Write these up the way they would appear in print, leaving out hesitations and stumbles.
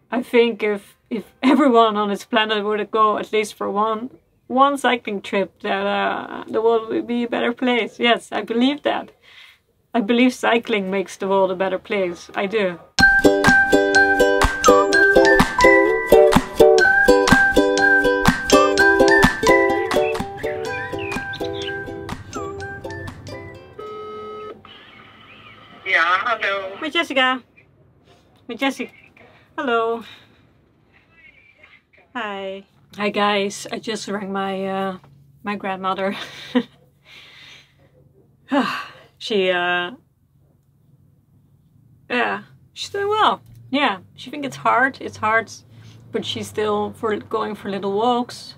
I think if everyone on this planet would go at least for one cycling trip, that the world would be a better place. Yes, I believe that. I believe cycling makes the world a better place. I do. Ja, hallo. Met Jessica. Met Jessie. Hello. Hi. Hi guys. I just rang my my grandmother. She yeah, she's doing well. Yeah, she thinks it's hard, but she's still going for little walks.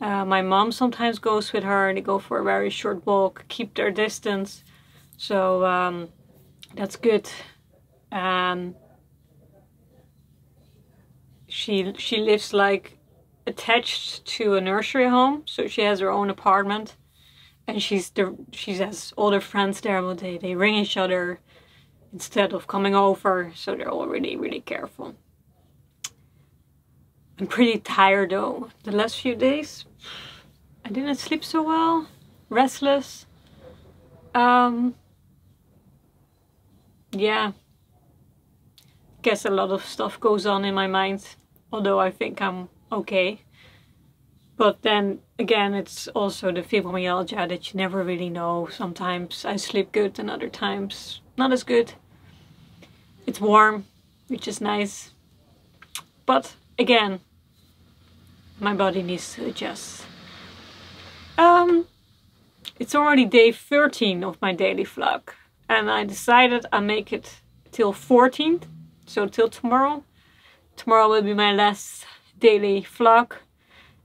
My mom sometimes goes with her and they go for a very short walk, keep their distance. So that's good. She lives like attached to a nursery home, so she has her own apartment, and she has all her friends there, but they ring each other instead of coming over, so they're all really careful. I'm pretty tired though. The last few days I didn't sleep so well, restless. Yeah, guess a lot of stuff goes on in my mind, although I think I'm okay. But then again, it's also the fibromyalgia that you never really know. Sometimes I sleep good and other times not as good. It's warm, which is nice. But again, my body needs to adjust. It's already day 13 of my daily vlog. And I decided I'll make it till 14th. So till tomorrow. Tomorrow will be my last daily vlog.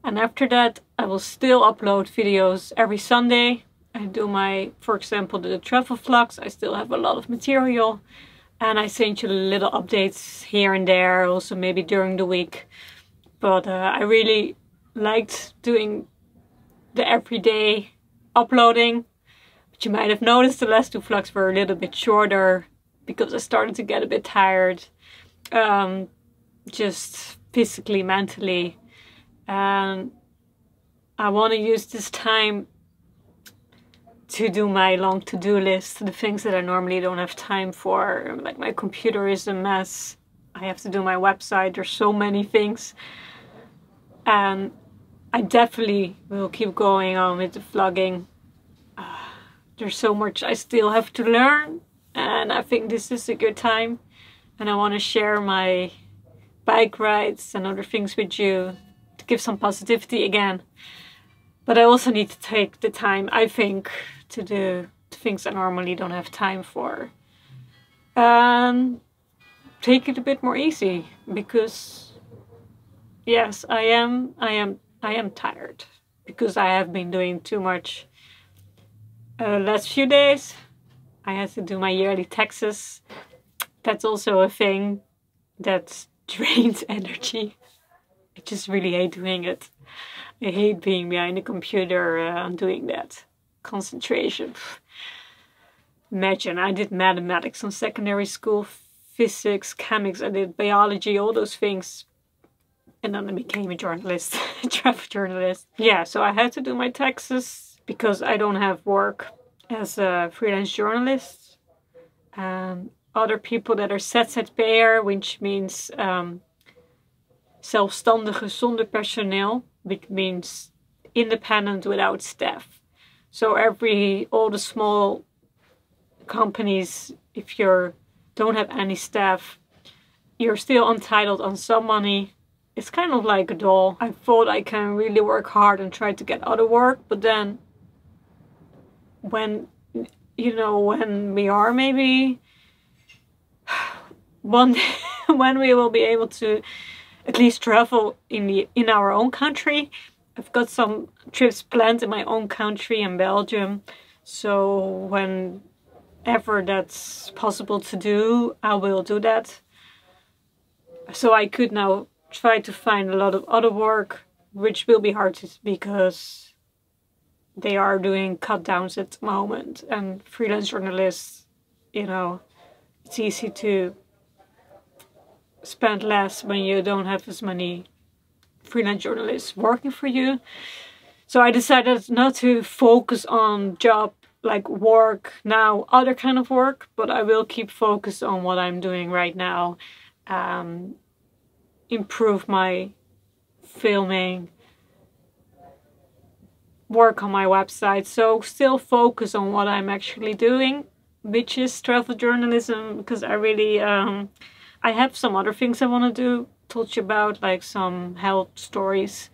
And after that I will still upload videos every Sunday. I do my, for example, the travel vlogs. I still have a lot of material. And I send you little updates here and there, also maybe during the week. But I really liked doing the everyday uploading. But you might have noticed the last two vlogs were a little bit shorter because I started to get a bit tired. Just physically, mentally. And I want to use this time to do my long to-do list, the things that I normally don't have time for. Like my computer is a mess. I have to do my website. There's so many things. And I definitely will keep going on with the vlogging. There's so much I still have to learn. And I think this is a good time. And I want to share my bike rides and other things with you to give some positivity again. But I also need to take the time, I think, to do the things I normally don't have time for. Take it a bit more easy, because yes, I am tired because I have been doing too much. Last few days I had to do my yearly taxes. That's also a thing that drains energy. I just really hate doing it. I hate being behind a computer and doing that. Concentration. Imagine, I did mathematics in secondary school, physics, chemics, I did biology, all those things. And then I became a journalist, a travel journalist. Yeah, so I had to do my taxes because I don't have work as a freelance journalist. Other people that are ZZP'er, which means zelfstandige zonder personeel, which means independent without staff. So all the small companies, if you don't have any staff, you're still entitled on some money. It's kind of like a doll. I thought I can really work hard and try to get other work, but then when we are maybe one day when we will be able to at least travel in our own country. I've got some trips planned in my own country in Belgium. So whenever that's possible to do, I will do that. So I could now try to find a lot of other work, which will be hard because they are doing cut downs at the moment. And freelance journalists, it's easy to spend less when you don't have as many freelance journalists working for you. So I decided not to focus on job, like work now, other kind of work, but I will keep focused on what I'm doing right now. Improve my filming, work on my website. So still focus on what I'm actually doing, which is travel journalism, because I really, I have some other things I want to do, told you about, like some health stories.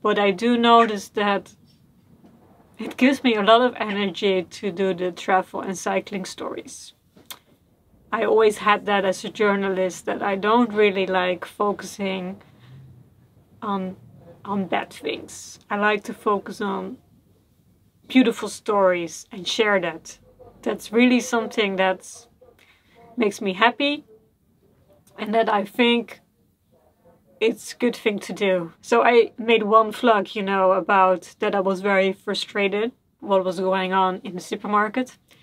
But I do notice that it gives me a lot of energy to do the travel and cycling stories. I always had that as a journalist, that I don't really like focusing on bad things. I like to focus on beautiful stories and share that. That's really something that makes me happy, and that I think it's a good thing to do. So I made one vlog, you know, about that I was very frustrated what was going on in the supermarket. I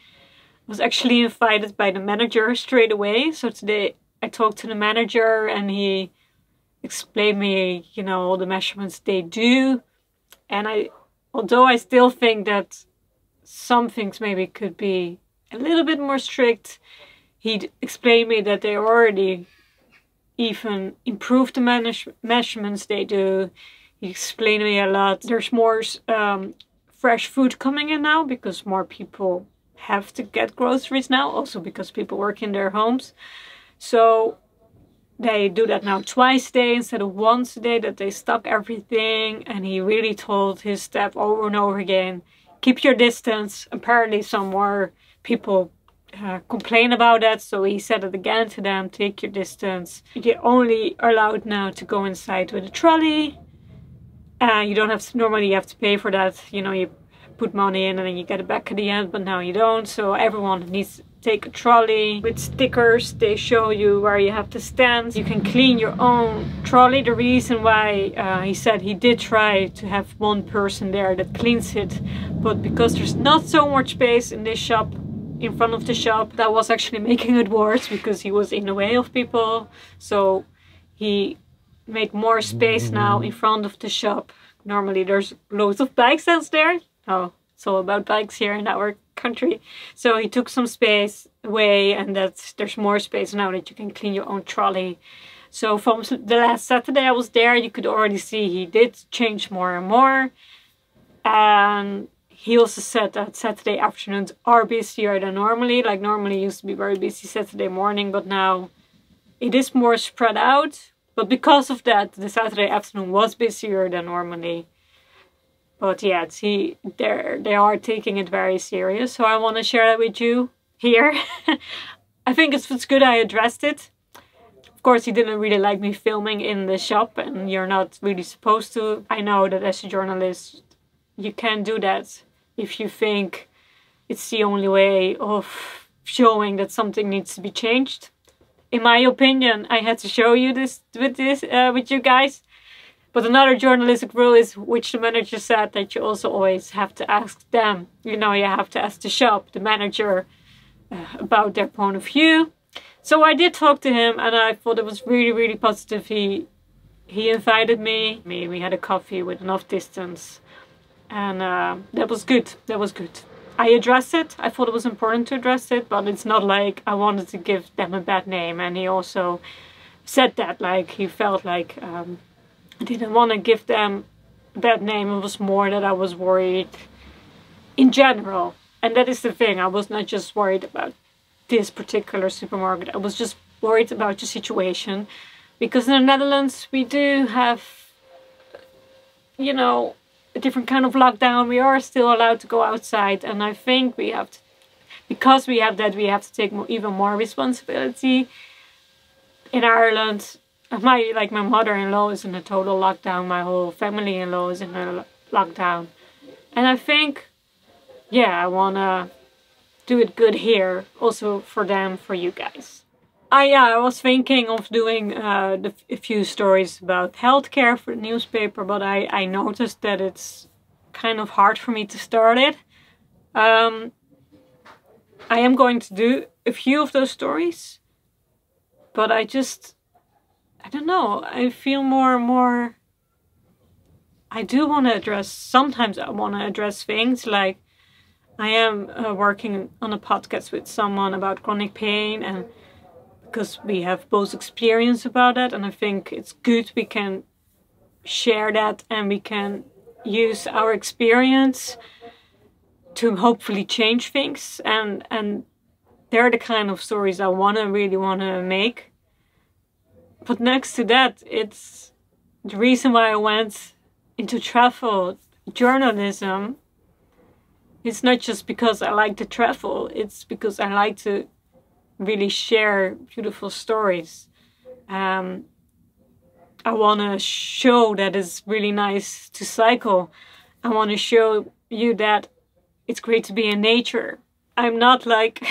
was actually invited by the manager straight away. So today I talked to the manager and he explained me, you know, all the measurements they do. And although I still think that some things maybe could be a little bit more strict, he explained me that they already even improve the measurements they do. He explained to me a lot. There's more fresh food coming in now because more people have to get groceries now, also because people work in their homes. So they do that now twice a day instead of once a day, that they stock everything. And he really told his staff over and over again, keep your distance. Apparently some more people complain about that, so he said it again to them, take your distance. You're only allowed now to go inside with a trolley. You don't have to, normally you have to pay for that, you know, you put money in and then you get it back at the end, but now you don't. So everyone needs to take a trolley with stickers. They show you where you have to stand. You can clean your own trolley. The reason why he said he did try to have one person there that cleans it, but because there's not so much space in this shop, in front of the shop, that was actually making it worse because he was in the way of people. So he made more space now in front of the shop. Normally there's loads of bike stands there. Oh, it's all about bikes here in our country. So he took some space away, and there's more space now that you can clean your own trolley. So from the last Saturday I was there, you could already see he did change more and more. And he also said that Saturday afternoons are busier than normally. Like normally it used to be very busy Saturday morning, but now it is more spread out. But because of that, the Saturday afternoon was busier than normally. But yeah, they are taking it very serious. So I want to share that with you here. I think it's good I addressed it. Of course, he didn't really like me filming in the shop, and you're not really supposed to. I know that as a journalist, you can't do that if you think it's the only way of showing that something needs to be changed. In my opinion, I had to show you this with you guys. But another journalistic rule is, which the manager said, that you also always have to ask them. You know, you have to ask the shop, the manager, about their point of view. So I did talk to him, and I thought it was really, really positive. He invited me. We had a coffee with enough distance. And that was good. That was good. I addressed it. I thought it was important to address it, but it's not like I wanted to give them a bad name. And he also said that, like, he felt like I didn't want to give them a bad name. It was more that I was worried in general. And that is the thing. I was not just worried about this particular supermarket. I was just worried about the situation. Because in the Netherlands, we do have, you know, a different kind of lockdown. We are still allowed to go outside, and I think we have to, because we have that, we have to take even more responsibility. In Ireland, my mother-in-law is in a total lockdown. My whole family-in-law is in a lockdown, and I think, yeah, I wanna do it good here, also for them, for you guys. I was thinking of doing a few stories about healthcare for the newspaper, but I noticed that it's kind of hard for me to start it. I am going to do a few of those stories, but I just I don't know, I feel more and more, I do want to address, sometimes I want to address things like I am working on a podcast with someone about chronic pain, and because we have both experience about that, and I think it's good we can share that and we can use our experience to hopefully change things, and they're the kind of stories I really want to make. But next to that, it's the reason why I went into travel journalism. It's not just because I like to travel, it's because I like to really share beautiful stories. I want to show that it's really nice to cycle. I want to show you that it's great to be in nature. I'm not like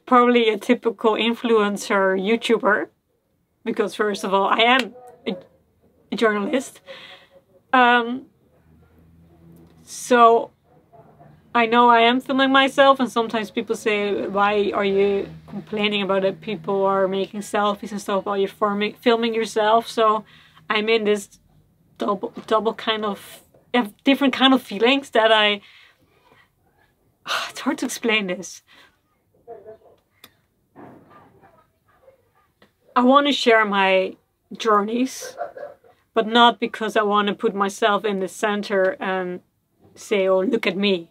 probably a typical influencer YouTuber, because first of all, I am a journalist. So I know I am filming myself, and sometimes people say, why are you complaining about it? People are making selfies and stuff while you're filming yourself. So I'm in this double kind of, different kind of feelings that it's hard to explain this. I want to share my journeys, but not because I want to put myself in the center and say, oh, look at me.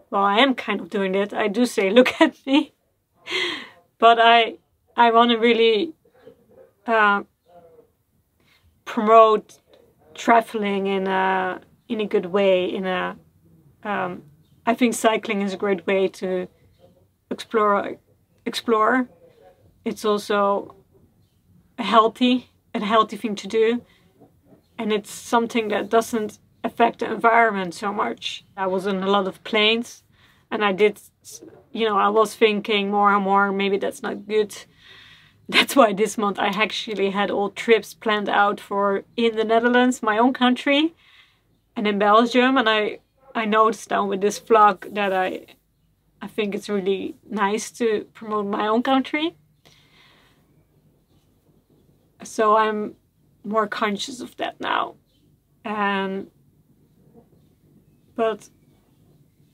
Well, I am kind of doing it. I do say, look at me. But I want to really promote traveling in a good way. I think cycling is a great way to explore. It's also a healthy thing to do, and it's something that doesn't affect the environment so much. I was on a lot of planes, and I did, I was thinking more and more, maybe that's not good. That's why this month I actually had all trips planned out for in the Netherlands, my own country, and in Belgium. And I noticed now with this vlog that I think it's really nice to promote my own country. So I'm more conscious of that now. But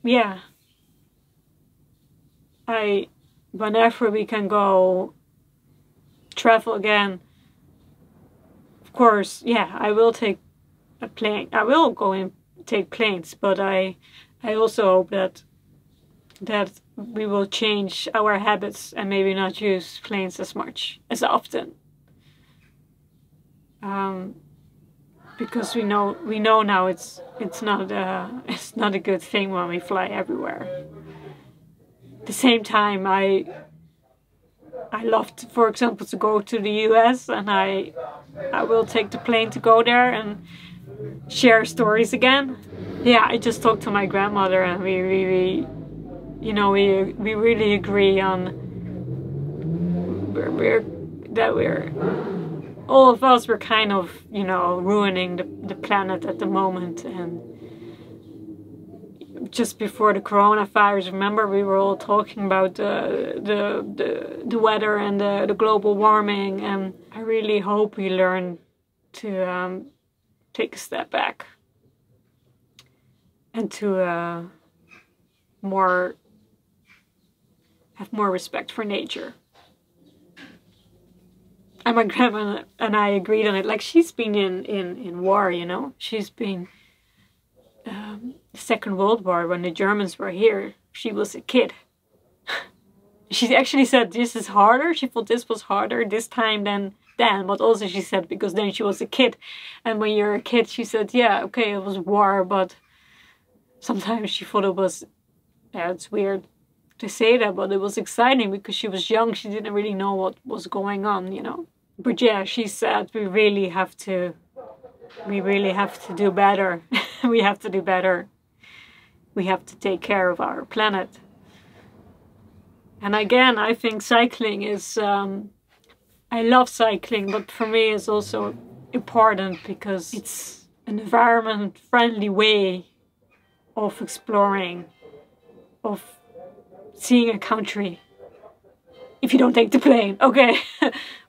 yeah, whenever we can go travel again, of course, yeah, I will take a plane. I will go and take planes, but I also hope that we will change our habits and maybe not use planes as often. Because we know now it's not a good thing when we fly everywhere. At the same time, I love to, for example, to go to the US, and I will take the plane to go there and share stories again. Yeah, I just talked to my grandmother, and we really agree on we're all of us were kind of, ruining the planet at the moment. And just before the coronavirus, remember, we were all talking about the weather and the global warming. And I really hope we learn to take a step back and to have more respect for nature. And my grandma and I agreed on it. Like, she's been in war, She's been the Second World War, when the Germans were here. She was a kid. She actually said this is harder. She thought this was harder this time than then. But also she said because then she was a kid. And when you're a kid, she said, yeah, okay, it was war. But sometimes she thought it was, it's weird to say that, but it was exciting because she was young. She didn't really know what was going on, But yeah, she said we really have to do better. We have to do better. We have to take care of our planet. And again, I think cycling is, I love cycling, but for me it's also important because it's an environment-friendly way of exploring, of seeing a country. If you don't take the plane, okay.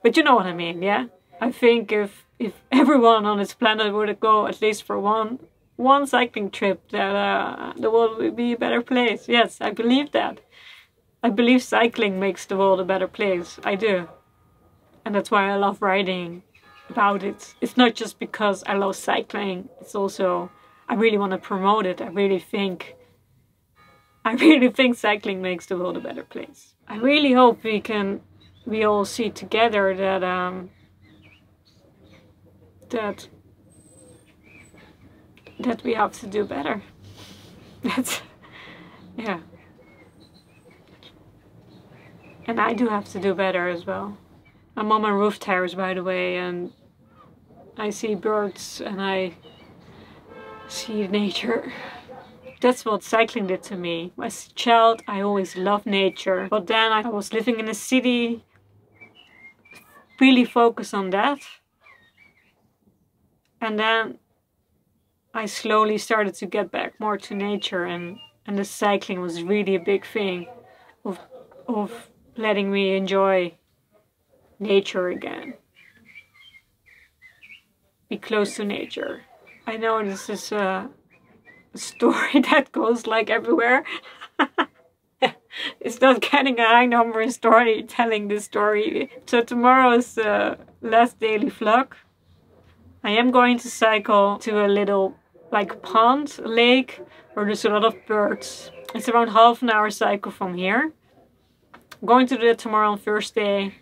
But you know what I mean, yeah? I think if everyone on this planet would go at least for one cycling trip, that the world would be a better place. Yes, I believe that. I believe cycling makes the world a better place. I do. And that's why I love writing about it. It's not just because I love cycling. It's also, I really want to promote it. I really think cycling makes the world a better place. I really hope we all see together that we have to do better. That's, yeah. And I do have to do better as well. I'm on my roof terrace, by the way, and I see birds and I see nature. That's what cycling did to me. As a child, I always loved nature. But then I was living in a city, really focused on that. And then I slowly started to get back more to nature, and the cycling was really a big thing of letting me enjoy nature again. Be close to nature. I know this is a story that goes like everywhere. It's not getting a high number in storytelling this story. So tomorrow is the last daily vlog. I am going to cycle to a little like pond, lake, where there's a lot of birds. It's around half an hour cycle from here. I'm going to do it tomorrow on Thursday.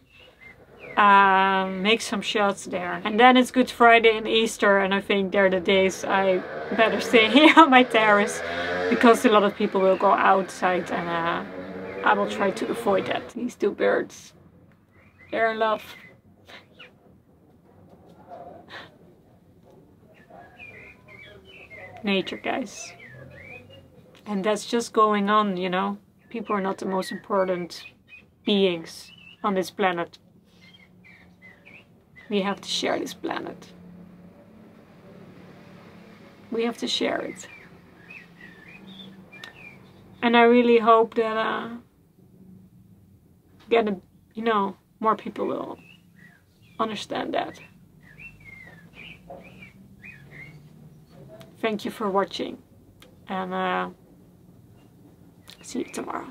Make some shots there. And then it's Good Friday and Easter, and I think they're the days I better stay here on my terrace, because a lot of people will go outside, and I will try to avoid that. These two birds, they're in love. Nature, guys. And that's just going on, you know. People are not the most important beings on this planet. We have to share this planet. We have to share it. And I really hope that more people will understand that. Thank you for watching, and see you tomorrow.